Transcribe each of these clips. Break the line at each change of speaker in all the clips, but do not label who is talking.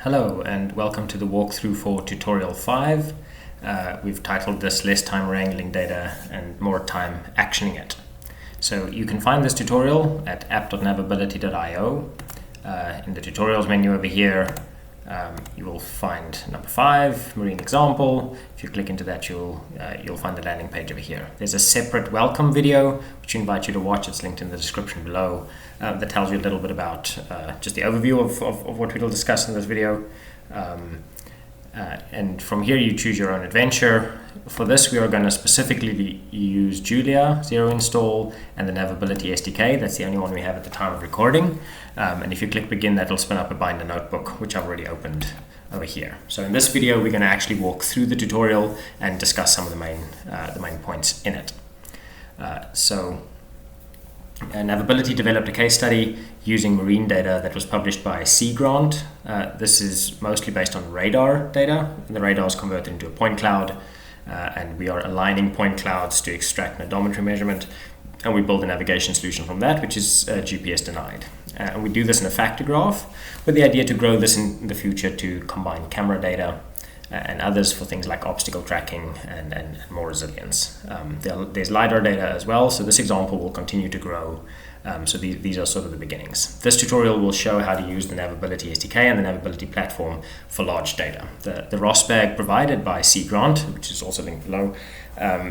Hello and welcome to the walkthrough for tutorial 5. We've titled this Less Time Wrangling Data and More Time Actioning It. So you can find this tutorial at app.navability.io. In the tutorials menu over here, you will find number 5, Marine Example. If you click into that, you'll find the landing page over here. There's a separate welcome video, which I invite you to watch. It's linked in the description below. That tells you a little bit about just the overview of what we'll discuss in this video. And from here, you choose your own adventure. For this, we are going to specifically use Julia, Zero Install, and the NavAbility SDK. That's the only one we have at the time of recording. And if you click Begin, that will spin up a Binder notebook, which I've already opened over here. So in this video, we're going to actually walk through the tutorial and discuss some of the main points in it. NavAbility developed a case study using marine data that was published by Sea Grant. This is mostly based on radar data. The radar is converted into a point cloud, and we are aligning point clouds to extract an odometry measurement, and we build a navigation solution from that, which is GPS denied. And we do this in a factor graph with the idea to grow this in the future to combine camera data and others for things like obstacle tracking and more resilience. There's LiDAR data as well, so this example will continue to grow. So these are sort of the beginnings. This tutorial will show how to use the NavAbility SDK and the NavAbility platform for large data. The ROS bag provided by Sea Grant, which is also linked below,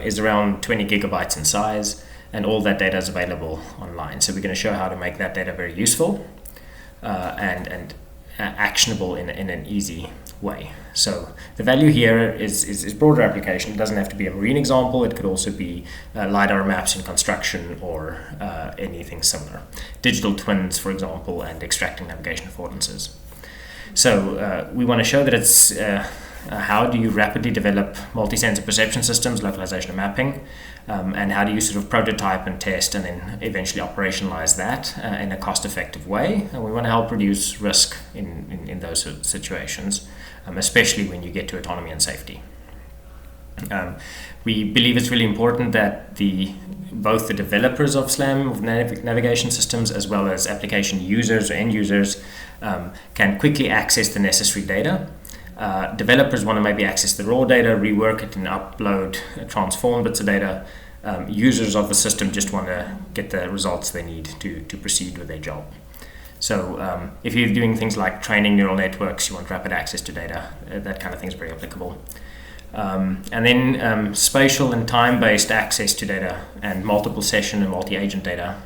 is around 20 gigabytes in size, and all that data is available online. So we're going to show how to make that data very useful and actionable in an easy way. So the value here is broader application. It doesn't have to be a marine example. It could also be LiDAR maps in construction or anything similar. Digital twins, for example, and extracting navigation affordances. So we want to show that it's how do you rapidly develop multi-sensor perception systems, localization and mapping, and how do you sort of prototype and test and then eventually operationalize that in a cost-effective way. And we want to help reduce risk in those sort of situations, especially when you get to autonomy and safety. We believe it's really important that both the developers of SLAM, of navigation systems, as well as application users or end users, can quickly access the necessary data. Developers want to maybe access the raw data, rework it, and upload transform bits of data. Users of the system just want to get the results they need to proceed with their job. So if you're doing things like training neural networks, you want rapid access to data, that kind of thing is very applicable. And then spatial and time-based access to data and multiple session and multi-agent data,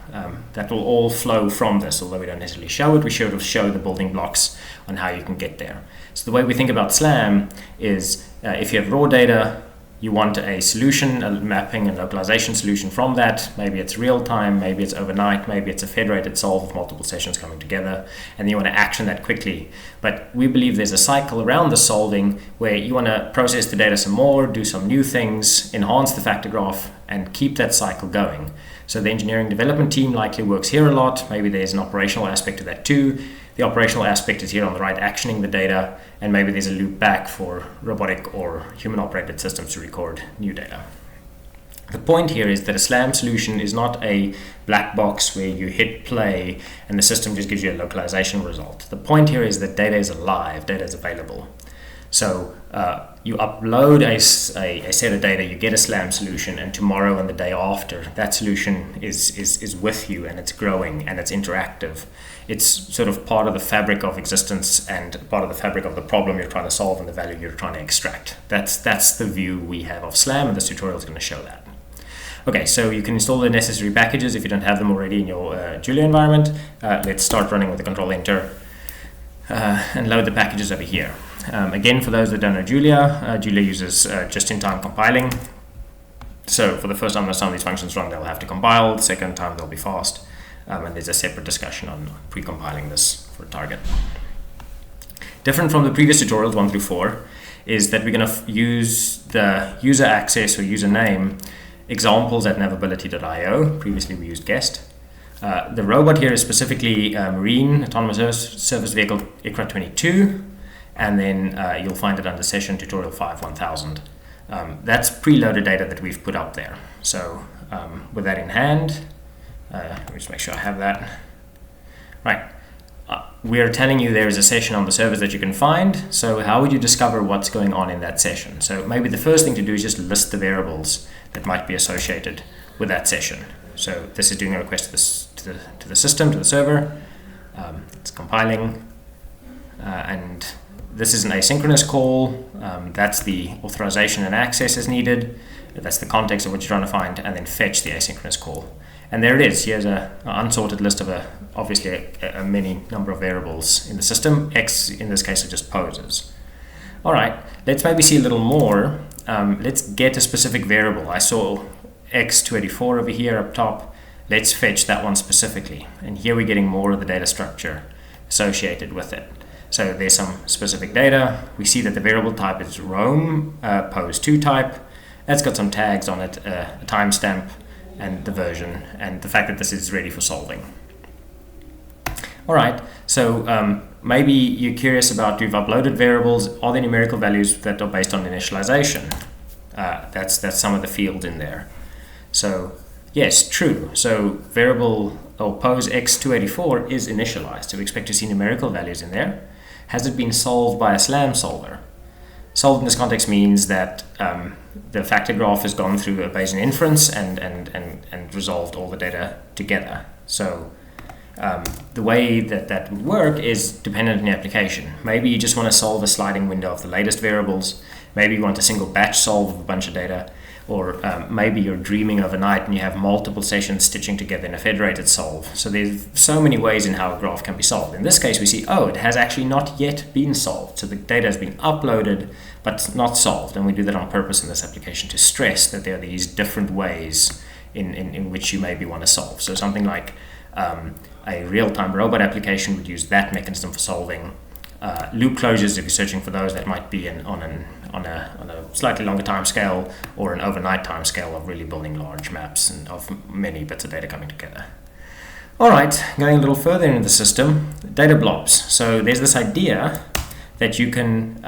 that will all flow from this, although we don't necessarily show it. We sort of show the building blocks on how you can get there. So the way we think about SLAM is if you have raw data, you want a solution, a mapping and localization solution from that. Maybe it's real time, maybe it's overnight, maybe it's a federated solve of multiple sessions coming together, and you want to action that quickly. But we believe there's a cycle around the solving where you want to process the data some more, do some new things, enhance the factor graph, and keep that cycle going. So the engineering development team likely works here a lot. Maybe there's an operational aspect to that too. The operational aspect is here on the right, actioning the data, and maybe there's a loop back for robotic or human-operated systems to record new data. The point here is that a SLAM solution is not a black box where you hit play and the system just gives you a localization result. The point here is that data is alive, data is available. So you upload a set of data, you get a SLAM solution, and tomorrow and the day after, that solution is with you and it's growing and it's interactive. It's sort of part of the fabric of existence and part of the fabric of the problem you're trying to solve and the value you're trying to extract. That's the view we have of SLAM, and this tutorial is going to show that. Okay, so you can install the necessary packages if you don't have them already in your Julia environment. Let's start running with the Control Enter and load the packages over here. Again, for those that don't know Julia, Julia uses just-in-time compiling. So for the first time that some of these functions run, they'll have to compile. The second time, they'll be fast. And there's a separate discussion on pre-compiling this for target. Different from the previous tutorials 1 through 4 is that we're going to use the user access or username examples at navability.io. Previously, we used guest. The robot here is specifically Marine Autonomous Surface Vehicle ICRA 22. And then you'll find it under session tutorial 5 1000. That's preloaded data that we've put up there. So with that in hand, let me just make sure I have that. Right. we're telling you there is a session on the servers that you can find. So how would you discover what's going on in that session? So maybe the first thing to do is just list the variables that might be associated with that session. So this is doing a request to the system, to the server. It's compiling, and this is an asynchronous call. That's the authorization and access is needed. That's the context of what you're trying to find, and then fetch the asynchronous call. And there it is. Here's an unsorted list of obviously a many number of variables in the system. X in this case are just poses. All right, let's maybe see a little more. Let's get a specific variable. I saw X284 over here up top. Let's fetch that one specifically. And here we're getting more of the data structure associated with it. So there's some specific data. We see that the variable type is Rome, pose2 type. That's got some tags on it, a timestamp, and the version, and the fact that this is ready for solving. All right, so maybe you're curious about, you've uploaded variables, are there numerical values that are based on initialization? That's some of the fields in there. So yes, true. So variable or pose x284 is initialized, so we expect to see numerical values in there. Has it been solved by a SLAM solver? Solved in this context means that the factor graph has gone through a Bayesian inference and resolved all the data together. So the way that would work is dependent on the application. Maybe you just want to solve a sliding window of the latest variables. Maybe you want a single batch solve of a bunch of data. Or maybe you're dreaming overnight and you have multiple sessions stitching together in a federated solve. So there's so many ways in how a graph can be solved. In this case, we see, oh, it has actually not yet been solved. So the data has been uploaded, but not solved. And we do that on purpose in this application to stress that there are these different ways in which you maybe want to solve. So something like a real-time robot application would use that mechanism for solving. Loop closures, if you're searching for those, that might be on a slightly longer time scale, or an overnight time scale of really building large maps and of many bits of data coming together. All right, going a little further into the system, data blobs. So there's this idea that you can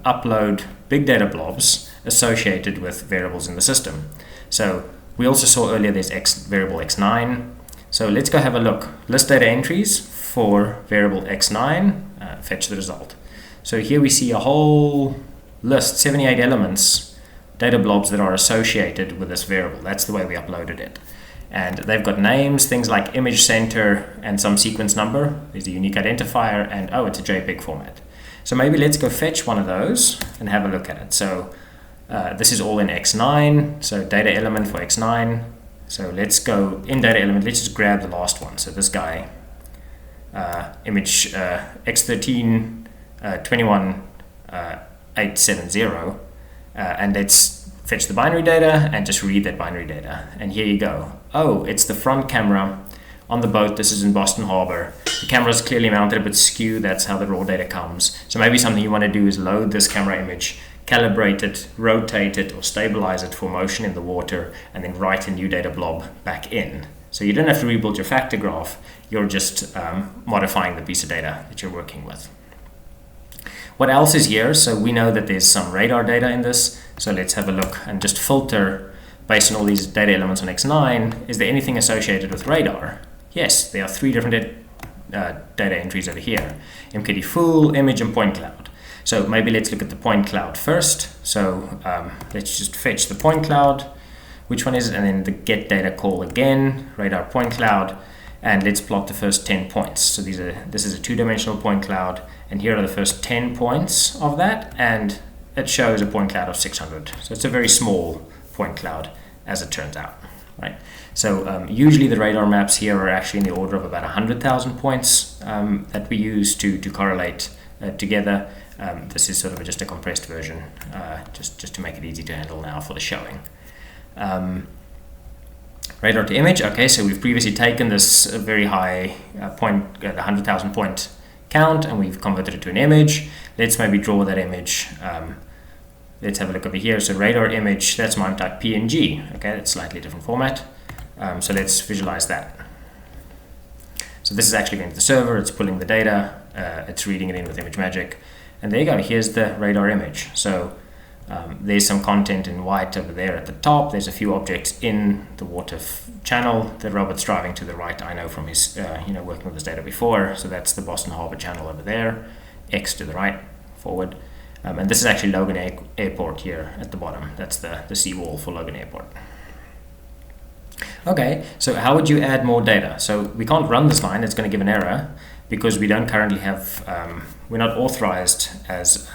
upload big data blobs associated with variables in the system. So we also saw earlier there's variable x9. So let's go have a look. List data entries for variable x9, fetch the result. So here we see a whole list, 78 elements, data blobs that are associated with this variable. That's the way we uploaded it. And they've got names, things like image center and some sequence number. There's a unique identifier, and oh, it's a JPEG format. So maybe let's go fetch one of those and have a look at it. So this is all in x9, so data element for x9. So let's go in data element, let's just grab the last one. So this guy, image x13 21870, and let's fetch the binary data and just read that binary data. And here you go. Oh, it's the front camera on the boat. This is in Boston Harbor. The camera is clearly mounted a bit skew. That's how the raw data comes. So maybe something you want to do is load this camera image, calibrate it, rotate it, or stabilize it for motion in the water, and then write a new data blob back in. So you don't have to rebuild your factor graph. You're just modifying the piece of data that you're working with. What else is here? So we know that there's some radar data in this. So let's have a look and just filter based on all these data elements on X9. Is there anything associated with radar? Yes, there are 3 different data entries over here. MKD full, image, and point cloud. So maybe let's look at the point cloud first. So let's just fetch the point cloud. Which one is it? And then the get data call again, radar point cloud. And let's plot the first 10 points. So this is a 2-dimensional point cloud, and here are the first 10 points of that, and it shows a point cloud of 600. So it's a very small point cloud, as it turns out, right? So usually the radar maps here are actually in the order of about 100,000 points that we use to correlate together. This is sort of just a compressed version, just to make it easy to handle now for the showing. Radar to image. Okay, so we've previously taken this very high point, the 100,000 point count, and we've converted it to an image. Let's maybe draw that image. Let's have a look over here. So radar image, that's MIME type PNG. Okay, that's slightly different format. So let's visualize that. So this is actually going to the server. It's pulling the data. It's reading it in with ImageMagick. And there you go. Here's the radar image. So There's some content in white over there at the top. There's a few objects in the water channel. The robot's driving to the right, I know from his, working with this data before. So that's the Boston Harbor Channel over there. X to the right, forward. And this is actually Logan Airport here at the bottom. That's the seawall for Logan Airport. Okay, so how would you add more data? So we can't run this line, it's going to give an error because we don't currently have, we're not authorized as,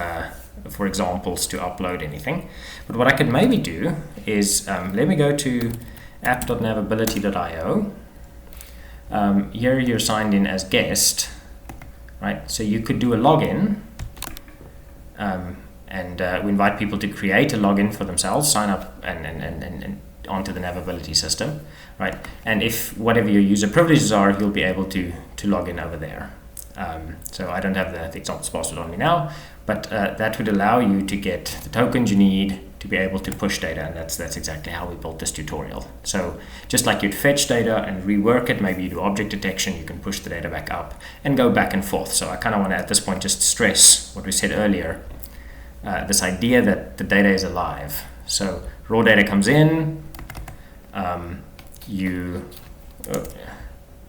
for examples, to upload anything. But what I could maybe do is, let me go to app.navability.io. Here you're signed in as guest, right? So you could do a login, and we invite people to create a login for themselves, sign up and onto the NavAbility system, right? And if whatever your user privileges are, you'll be able to log in over there. So I don't have the examples password on me now, but that would allow you to get the tokens you need to be able to push data, and that's exactly how we built this tutorial. So just like you'd fetch data and rework it, maybe you do object detection, you can push the data back up and go back and forth. So I kind of want to at this point just stress what we said earlier, this idea that the data is alive. So raw data comes in, you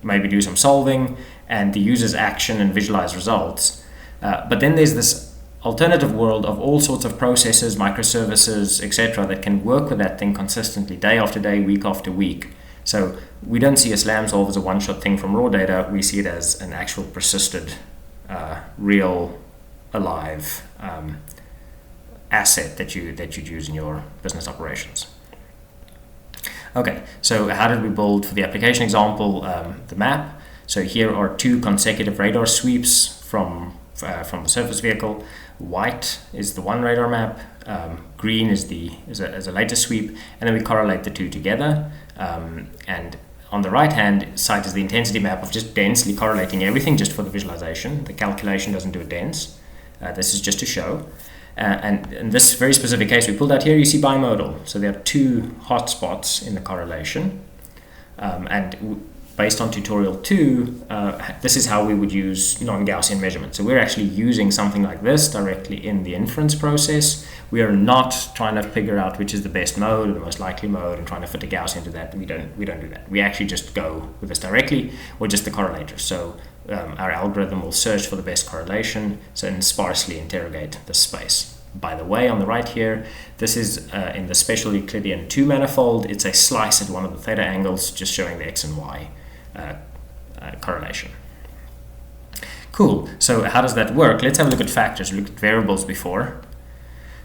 maybe do some solving, and the user's action and visualize results. But then there's this alternative world of all sorts of processes, microservices, etc., that can work with that thing consistently, day after day, week after week. So we don't see a SLAM solve as a one-shot thing from raw data. We see it as an actual persisted, real, alive asset that you'd use in your business operations. Okay, so how did we build for the application example the map? So here are two consecutive radar sweeps from the surface vehicle. White is the one radar map, green is a later sweep, and then we correlate the two together. And on the right hand side is the intensity map of just densely correlating everything just for the visualization. The calculation doesn't do it dense. This is just to show. And in this very specific case we pulled out here, you see bimodal. So there are two hotspots in the correlation. Based on tutorial 2, this is how we would use non-Gaussian measurements. So we're actually using something like this directly in the inference process. We are not trying to figure out which is the best mode or the most likely mode and trying to fit a Gaussian into that. We don't do that. We actually just go with this directly, or just the correlator. So our algorithm will search for the best correlation, and sparsely interrogate the space. By the way, on the right here, this is in the special Euclidean 2 manifold. It's a slice at one of the theta angles, just showing the x and y correlation. Cool. So how does that work? Let's have a look at factors. We looked at variables before.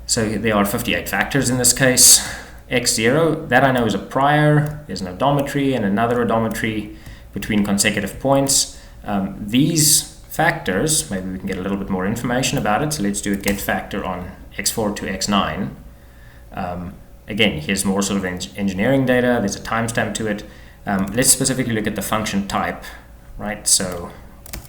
So there are 58 factors in this case. x0, that I know is a prior. There's an odometry and another odometry between consecutive points. These factors, maybe we can get a little bit more information about it. So let's do a get factor on x4 to x9. Again, here's more sort of engineering data. There's a timestamp to it. Let's specifically look at the function type, right? So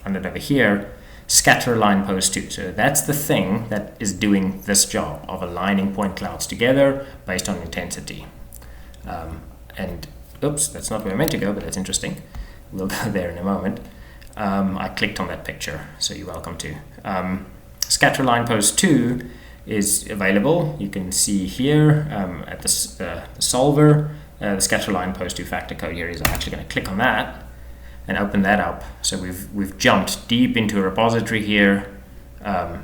under it over here, scatter align pose 2. So that's the thing that is doing this job of aligning point clouds together based on intensity. And oops, that's not where I meant to go, but that's interesting. We'll go there in a moment. I clicked on that picture, so you're welcome to. Scatter align pose 2 is available. You can see here at the solver, the scatter line pose 2 factor code here is. I'm actually going to click on that and open that up. So we've jumped deep into a repository here.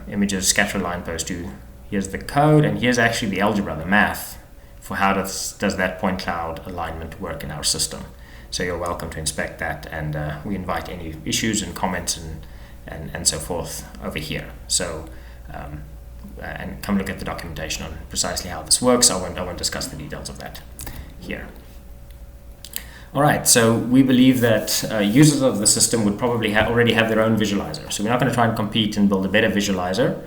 Images scatter line pose 2. Here's the code, and here's actually the algebra, the math for how does that point cloud alignment work in our system. So you're welcome to inspect that, and we invite any issues and comments and so forth over here. So and come look at the documentation on precisely how this works. I won't discuss the details of that here. All right, so we believe that users of the system would probably already have their own visualizer. So we're not going to try and compete and build a better visualizer.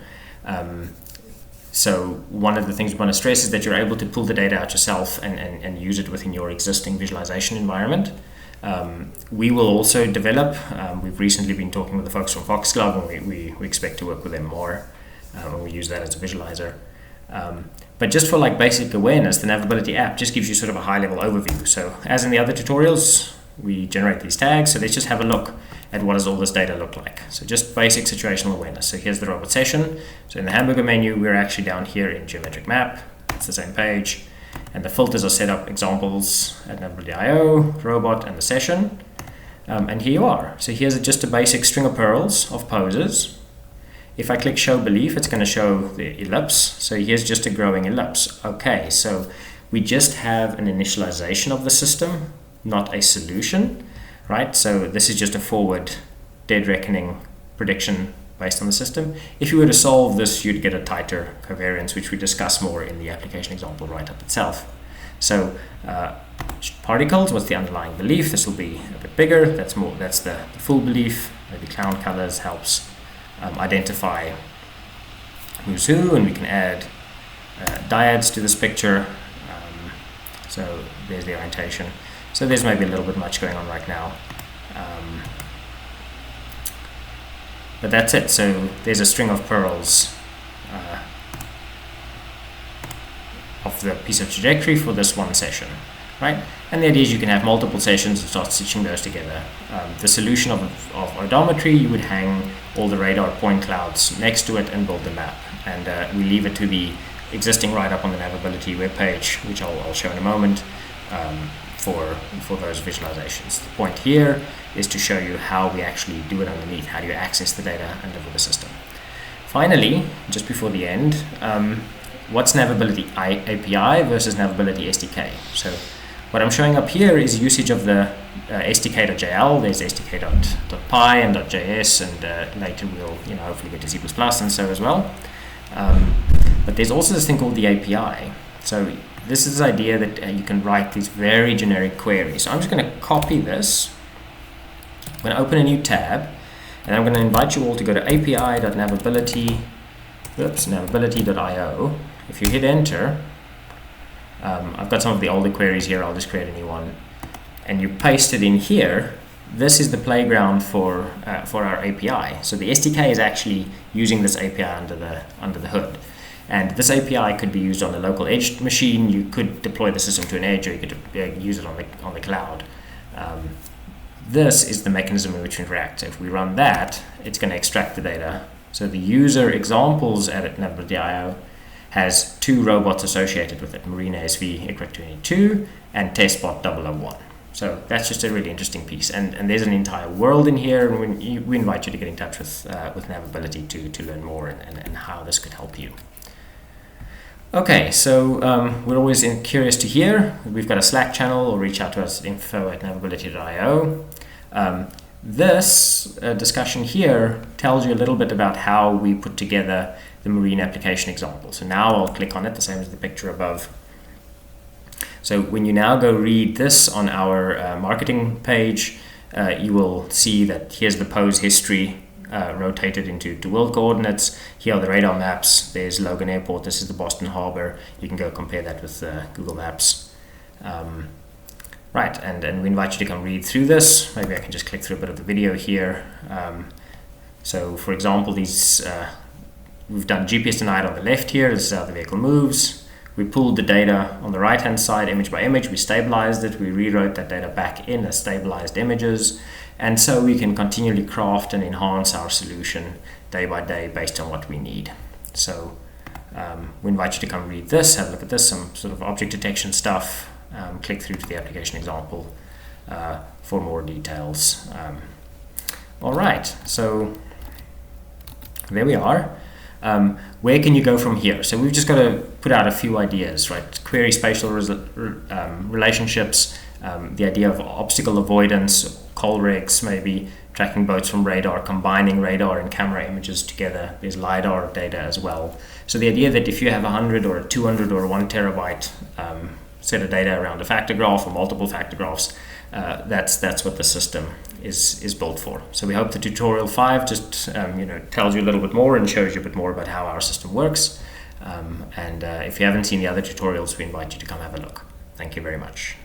So one of the things we want to stress is that you're able to pull the data out yourself and use it within your existing visualization environment. We will also develop, we've recently been talking with the folks from Foxglove, and we expect to work with them more when we use that as a visualizer. But just for like basic awareness, the NavAbility app just gives you sort of a high-level overview. So as in the other tutorials, we generate these tags. So let's just have a look at what does all this data look like. So just basic situational awareness. So here's the robot session. So in the hamburger menu, we're actually down here in geometric map. It's the same page. And the filters are set up examples at NavAbility.io, robot, and the session. And here you are. So here's just a basic string of pearls of poses. If I click show belief, it's going to show the ellipse. So here's just a growing ellipse. Okay, so we just have an initialization of the system, not a solution, right? So this is just a forward dead reckoning prediction based on the system. If you were to solve this, you'd get a tighter covariance, which we discuss more in the application example write-up itself. So particles, what's the underlying belief? This will be a bit bigger. That's the full belief. Maybe clown colors helps identify who's who, and we can add dyads to this picture. So there's the orientation. So there's maybe a little bit much going on right now. But that's it. So there's a string of pearls of the piece of trajectory for this one session, right? And the idea is you can have multiple sessions and start stitching those together. The solution of odometry, you would hang all the radar point clouds next to it and build the map. And we leave it to the existing write-up on the NavAbility webpage, which I'll show in a moment, for those visualizations. The point here is to show you how we actually do it underneath. How do you access the data and live with the system? Finally, just before the end, what's NavAbility API versus NavAbility SDK? So what I'm showing up here is usage of the SDK.jl. There's SDK.py and .js, and later we'll hopefully get to C++ and so as well. But there's also this thing called the API. So this is the idea that you can write these very generic queries. So I'm just going to copy this. I'm going to open a new tab, and I'm going to invite you all to go to navability.io. If you hit enter, I've got some of the older queries here. I'll just create a new one, and you paste it in here. This is the playground for our API. So the SDK is actually using this API under the hood. And this API could be used on a local edge machine. You could deploy the system to an edge, or you could use it on the cloud. This is the mechanism in which we interact. So if we run that, it's going to extract the data. So the user examples at NavAbility.io has 2 robots associated with it: Marine ASV ICRAC 22 and TestBot 001. So that's just a really interesting piece. And there's an entire world in here. And we invite you to get in touch with NavAbility to learn more and how this could help you. Okay, so we're always curious to hear. We've got a Slack channel, or reach out to us at info@navability.io. This discussion here tells you a little bit about how we put together the marine application example. So now I'll click on it, the same as the picture above. So when you now go read this on our marketing page, you will see that here's the pose history rotated into world coordinates. Here are the radar maps. There's Logan Airport. This is the Boston Harbor. You can go compare that with Google Maps. Right, and we invite you to come read through this. Maybe I can just click through a bit of the video here. So for example, we've done GPS denied on the left here. This is how the vehicle moves. We pulled the data on the right hand side, image by image. We stabilized it. We rewrote that data back in as stabilized images. And so we can continually craft and enhance our solution day by day based on what we need. So we invite you to come read this, have a look at this, some sort of object detection stuff. Click through to the application example for more details. All right, so there we are. Where can you go from here? So we've just got to put out a few ideas, right? Query spatial relationships, the idea of obstacle avoidance, colregs, maybe tracking boats from radar, combining radar and camera images together. There's LiDAR data as well. So the idea that if you have 100 or 200 or 1 terabyte set of data around a factor graph or multiple factor graphs, that's what the system is built for. So we hope the tutorial 5 just tells you a little bit more and shows you a bit more about how our system works. And if you haven't seen the other tutorials, we invite you to come have a look. Thank you very much.